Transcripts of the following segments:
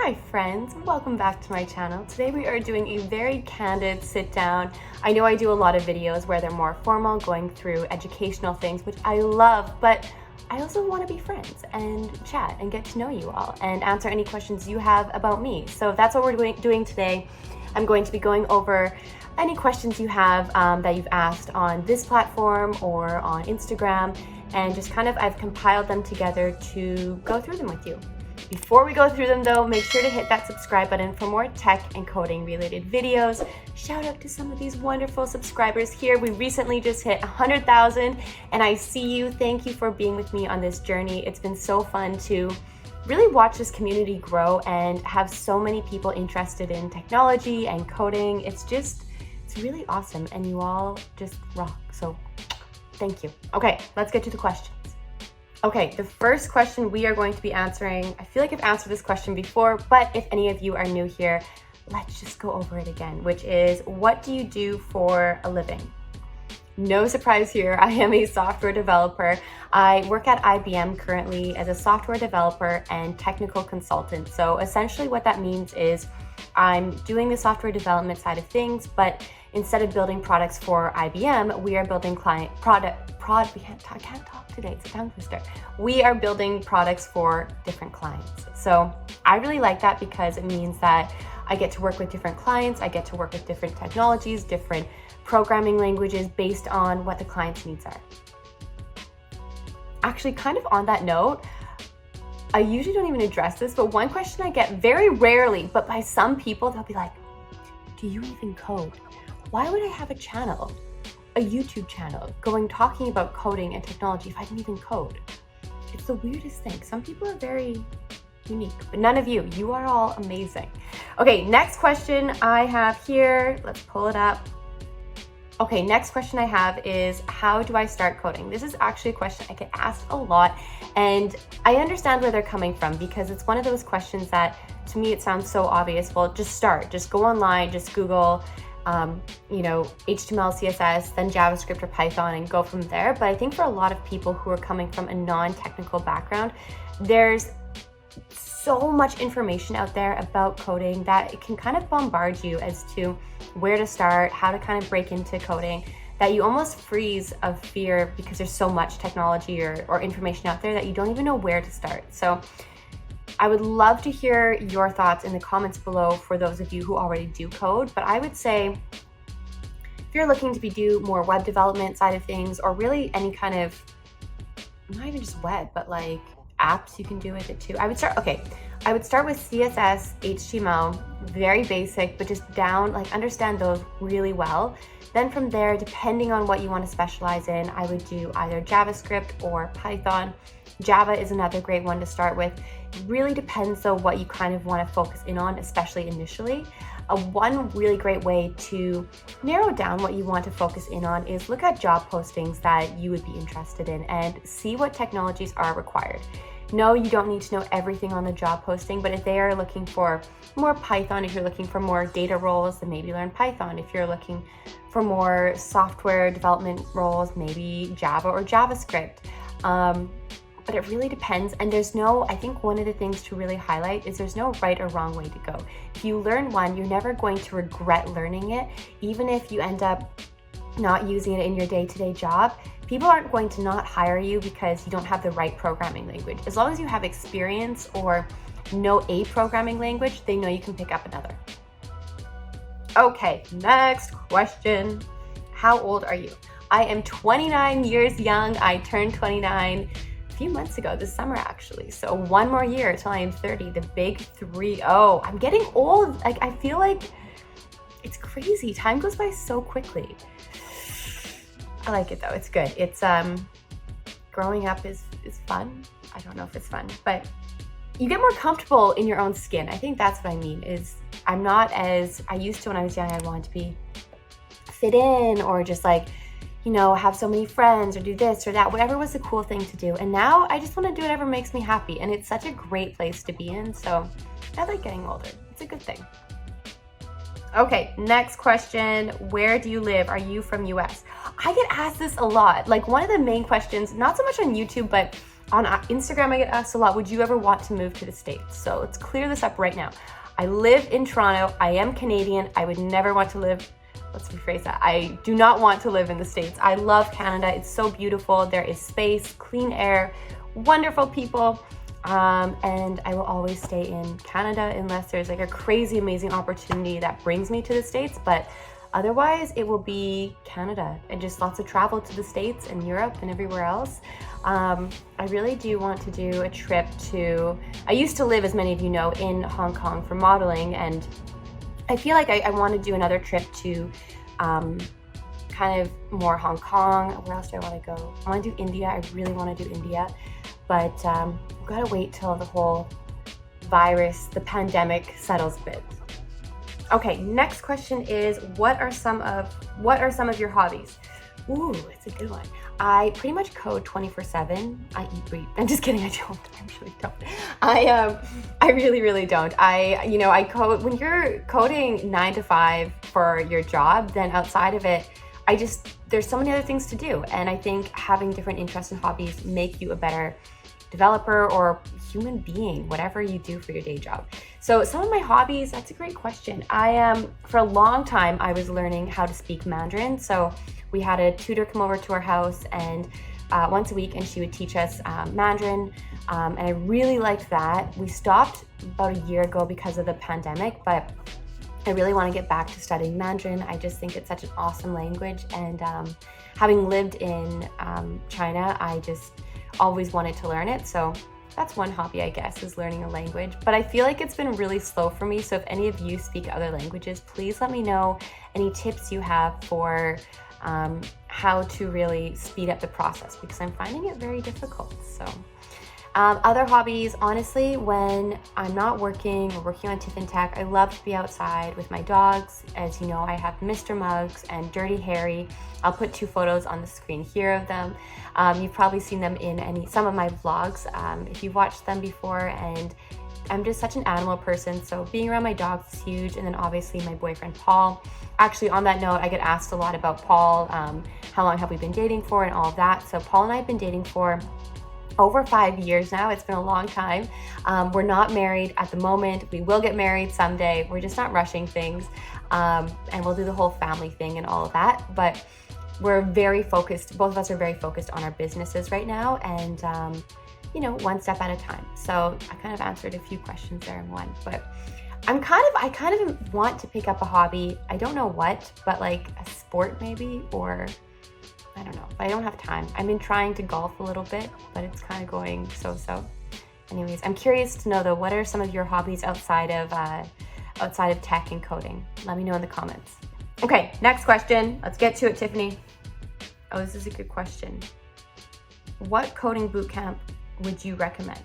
Hi friends, welcome back to my channel. Today we are doing a very candid sit down. I know I do a lot of videos where they're more formal, going through educational things, which I love, but I also want to be friends and chat and get to know you all and answer any questions you have about me. So that's what we're doing today. I'm going to be going over any questions you have that you've asked on this platform or on Instagram, and just I've compiled them together to go through them with you. Before we go through them though, make sure to hit that subscribe button for more tech and coding related videos. Shout out to some of these wonderful subscribers here. We recently just hit 100,000 and I see you. Thank you for being with me on this journey. It's been so fun to really watch this community grow and have so many people interested in technology and coding. It's really awesome and you all just rock. So thank you. Okay, let's get to the questions. Okay, the first question we are going to be answering, I feel like I've answered this question before, but if any of you are new here, let's just go over it again, which is, what do you do for a living? No surprise here, I am a software developer. I work at IBM currently as a software developer and technical consultant. So essentially what that means is I'm doing the software development side of things, but instead of building products for IBM, we are building I can't talk today, it's a tongue twister. We are building products for different clients. So I really like that because it means that I get to work with different clients, I get to work with different technologies, different programming languages based on what the client's needs are. Actually, on that note, I usually don't even address this, but one question I get very rarely, but by some people, they'll be like, do you even code? Why would I have a channel, a YouTube channel, talking about coding and technology if I didn't even code? It's the weirdest thing. Some people are very unique, but none of you. You are all amazing. Okay, next question I have here. Let's pull it up. Okay, next question I have is, how do I start coding? This is actually a question I get asked a lot, and I understand where they're coming from because it's one of those questions that, to me, it sounds so obvious. Well, just start. Just go online, just Google, HTML, CSS, then JavaScript or Python and go from there. But I think for a lot of people who are coming from a non-technical background, there's so much information out there about coding that it can bombard you as to where to start, how to break into coding, that you almost freeze of fear because there's so much technology or information out there that you don't even know where to start. So I would love to hear your thoughts in the comments below for those of you who already do code. But I would say, if you're looking to do more web development side of things, or really any not even just web, but like apps you can do with it too. I would start with CSS, HTML, very basic, but just understand those really well. Then from there, depending on what you want to specialize in, I would do either JavaScript or Python. Java is another great one to start with. It really depends though what you want to focus in on, especially initially. One really great way to narrow down what you want to focus in on is look at job postings that you would be interested in and see what technologies are required. No, you don't need to know everything on the job posting, but if they are looking for more Python, if you're looking for more data roles, then maybe learn Python. If you're looking for more software development roles, maybe Java or JavaScript. But it really depends, and I think one of the things to really highlight is there's no right or wrong way to go. If you learn one, you're never going to regret learning it. Even if you end up not using it in your day-to-day job, people aren't going to not hire you because you don't have the right programming language. As long as you have experience or know a programming language, they know you can pick up another. Okay, next question. How old are you? I am 29 years young. I turned 29 few months ago, this summer actually. So one more year till I am 30, the big 3-0. I'm getting old. I feel like it's crazy. Time goes by so quickly. I like it though. It's good. It's growing up is fun. I don't know if it's fun, but you get more comfortable in your own skin. I think that's what I mean is I'm not as I used to when I was young. I wanted to be fit in or just have so many friends or do this or that, whatever was the cool thing to do. And now I just want to do whatever makes me happy. And it's such a great place to be in. So I like getting older. It's a good thing. Okay, next question. Where do you live? Are you from US? I get asked this a lot. One of the main questions, not so much on YouTube, but On Instagram, I get asked a lot, would you ever want to move to the States? So let's clear this up right now. I live in Toronto. I am Canadian. I would never want to live, let's rephrase that. I do not want to live in the States. I love Canada. It's so beautiful. There is space, clean air, wonderful people. And I will always stay in Canada unless there's like a crazy amazing opportunity that brings me to the States. But otherwise, it will be Canada and just lots of travel to the States and Europe and everywhere else. I really do want to do a trip to, I used to live, as many of you know, in Hong Kong for modeling, and I feel like I want to do another trip to kind of more Hong Kong. Where else do I want to go? I want to do India. I really want to do India, but I've got to wait till the whole virus, the pandemic settles a bit. Okay, next question is, what are some of your hobbies? Ooh, it's a good one. I pretty much code 24/7. I eat, breathe. I'm just kidding. I don't. I really don't. I really don't. I code. When you're coding 9 to 5 for your job, then outside of it, there's so many other things to do. And I think having different interests and hobbies make you a better developer or human being, whatever you do for your day job. So some of my hobbies, that's a great question. For a long time, I was learning how to speak Mandarin. So we had a tutor come over to our house and once a week, and she would teach us Mandarin. And I really liked that. We stopped about a year ago because of the pandemic, but I really want to get back to studying Mandarin. I just think it's such an awesome language. And having lived in China, I just always wanted to learn it. So that's one hobby, I guess, is learning a language. But I feel like it's been really slow for me. So if any of you speak other languages, please let me know any tips you have for how to really speed up the process, because I'm finding it very difficult. So other hobbies, honestly, when I'm not working or working on TiffinTech, I love to be outside with my dogs. As you know, I have Mr. Muggs and Dirty Harry. I'll put 2 photos on the screen here of them. You've probably seen them in some of my vlogs if you've watched them before, and I'm just such an animal person, so being around my dogs is huge. And then obviously my boyfriend Paul. Actually, on that note, I get asked a lot about Paul, how long have we been dating for and all of that. So Paul and I have been dating for over 5 years now. It's been a long time. We're not married at the moment. We will get married someday. We're just not rushing things. And we'll do the whole family thing and all of that. But we're very focused. Both of us are very focused on our businesses right now, and one step at a time. So I kind of answered a few questions there in one, but I kind of want to pick up a hobby. I don't know what, but like a sport maybe, or I don't know, but I don't have time. I've been trying to golf a little bit, but it's kind of going so-so. Anyways, I'm curious to know though, what are some of your hobbies outside of tech and coding? Let me know in the comments. Okay, next question. Let's get to it, Tiffany. Oh, this is a good question. What coding bootcamp would you recommend?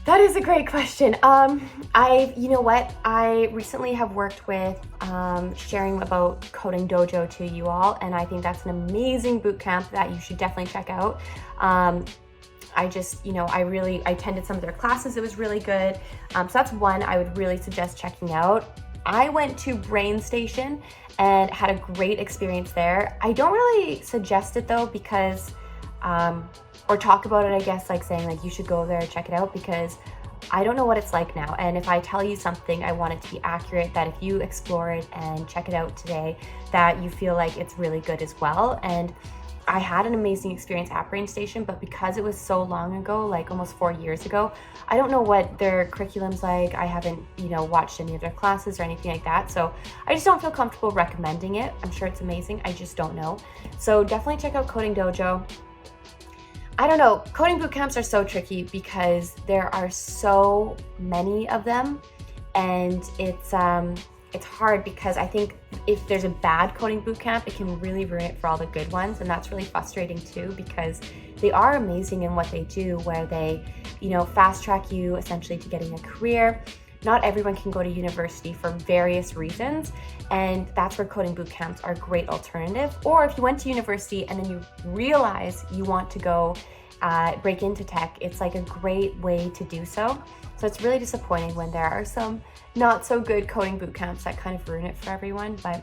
That is a great question. You know what? I recently have worked with sharing about Coding Dojo to you all, and I think that's an amazing bootcamp that you should definitely check out. I attended some of their classes. It was really good. So that's one I would really suggest checking out. I went to Brain Station and had a great experience there. I don't really suggest it though, because or talk about it, I guess, like saying like you should go there and check it out, because I don't know what it's like now. And if I tell you something, I want it to be accurate, that if you explore it and check it out today, that you feel like it's really good as well. And I had an amazing experience at Brain Station, but because it was so long ago, like almost 4 years ago, I don't know what their curriculum's like. I haven't, watched any of their classes or anything like that. So I just don't feel comfortable recommending it. I'm sure it's amazing. I just don't know. So definitely check out Coding Dojo. I don't know, coding bootcamps are so tricky because there are so many of them, and it's hard because I think if there's a bad coding bootcamp, it can really ruin it for all the good ones, and that's really frustrating too, because they are amazing in what they do, where they, fast track you essentially to getting a career. Not everyone can go to university for various reasons, and that's where coding bootcamps are a great alternative. Or if you went to university and then you realize you want to go break into tech, it's like a great way to do so. So it's really disappointing when there are some not so good coding bootcamps that kind of ruin it for everyone. But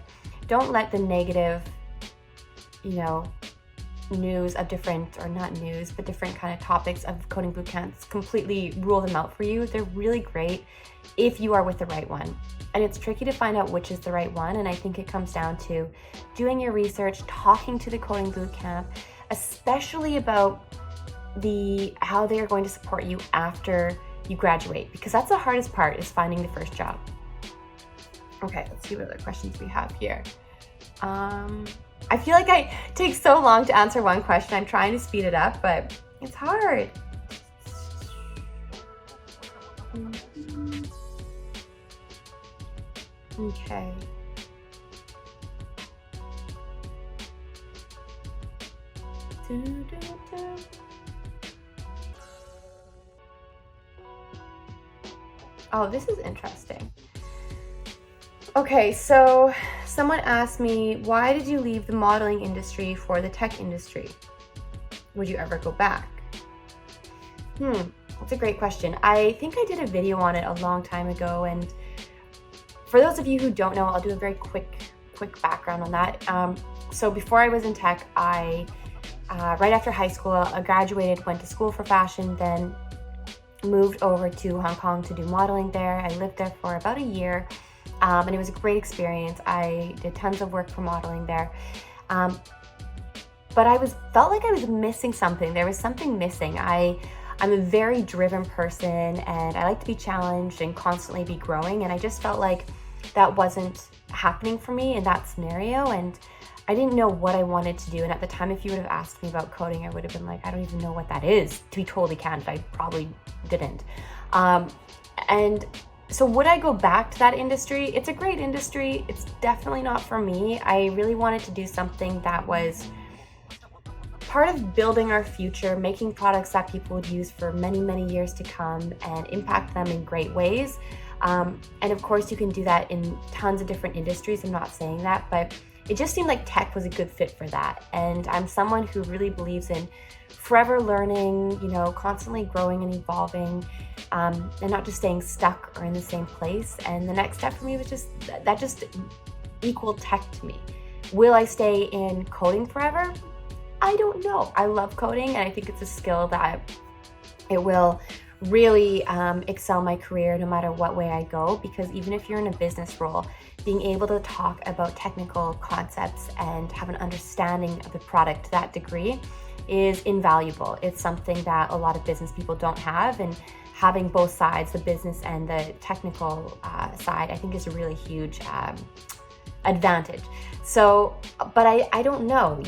don't let the negative, news of different, or not news, but different kind of topics of coding bootcamps completely rule them out for you. They're really great if you are with the right one. And it's tricky to find out which is the right one. And I think it comes down to doing your research, talking to the coding bootcamp, especially about how they are going to support you after you graduate, because that's the hardest part, is finding the first job. Okay, let's see what other questions we have here. I feel like I take so long to answer one question. I'm trying to speed it up, but it's hard. Okay. Oh, this is interesting. Okay, so someone asked me, why did you leave the modeling industry for the tech industry? Would you ever go back? That's a great question. I think I did a video on it a long time ago, and for those of you who don't know, I'll do a very quick background on that. So before I was in tech, I right after high school, I graduated, went to school for fashion, then moved over to Hong Kong to do modeling there. I lived there for about a year, and it was a great experience. I did tons of work for modeling there, but I felt like I was missing something. There was something missing. I'm a very driven person, and I like to be challenged and constantly be growing, and I just felt like that wasn't happening for me in that scenario, and I didn't know what I wanted to do. And at the time, if you would have asked me about coding, I would have been like, I don't even know what that is. To be totally candid, I probably didn't. And so would I go back to that industry? It's a great industry. It's definitely not for me. I really wanted to do something that was part of building our future, making products that people would use for many, many years to come and impact them in great ways. And of course, you can do that in tons of different industries. I'm not saying that, but it just seemed like tech was a good fit for that. And I'm someone who really believes in forever learning, constantly growing and evolving, and not just staying stuck or in the same place. And the next step for me was just equaled tech to me. Will I stay in coding forever? I don't know. I love coding, and I think it's a skill that it will really excel my career no matter what way I go, because even if you're in a business role, being able to talk about technical concepts and have an understanding of the product to that degree is invaluable. It's something that a lot of business people don't have, and having both sides, the business and the technical side, I think is a really huge advantage. So, but I don't know,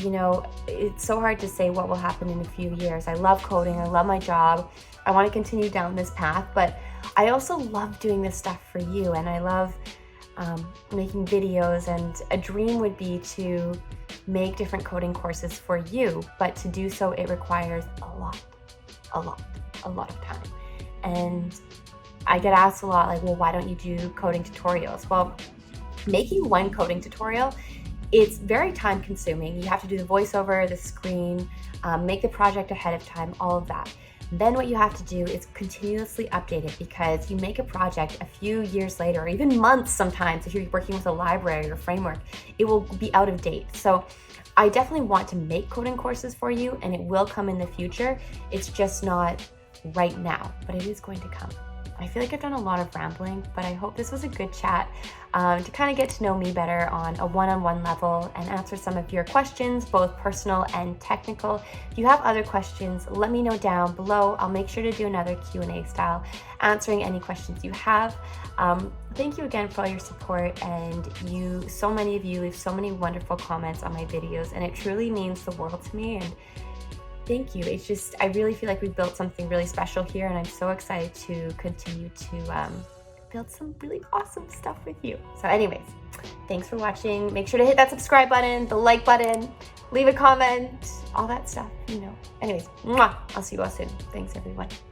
it's so hard to say what will happen in a few years. I love coding, I love my job, I want to continue down this path, but I also love doing this stuff for you, and I love making videos, and a dream would be to make different coding courses for you, but to do so, it requires a lot of time. And I get asked a lot, like, well, why don't you do coding tutorials? Well, making one coding tutorial, it's very time consuming. You have to do the voiceover, the screen, make the project ahead of time, all of that. Then what you have to do is continuously update it, because you make a project a few years later, or even months sometimes, if you're working with a library or framework, it will be out of date. So I definitely want to make coding courses for you, and it will come in the future. It's just not right now, but it is going to come. I feel like I've done a lot of rambling, but I hope this was a good chat to kind of get to know me better on a one-on-one level and answer some of your questions, both personal and technical. If you have other questions, let me know down below. I'll make sure to do another Q&A style, answering any questions you have. Thank you again for all your support, and so many of you leave so many wonderful comments on my videos, and it truly means the world to me. And thank you. It's just, I really feel like we've built something really special here, and I'm so excited to continue to build some really awesome stuff with you. So anyways, thanks for watching. Make sure to hit that subscribe button, the like button, leave a comment, all that stuff, Anyways, mwah, I'll see you all soon. Thanks, everyone.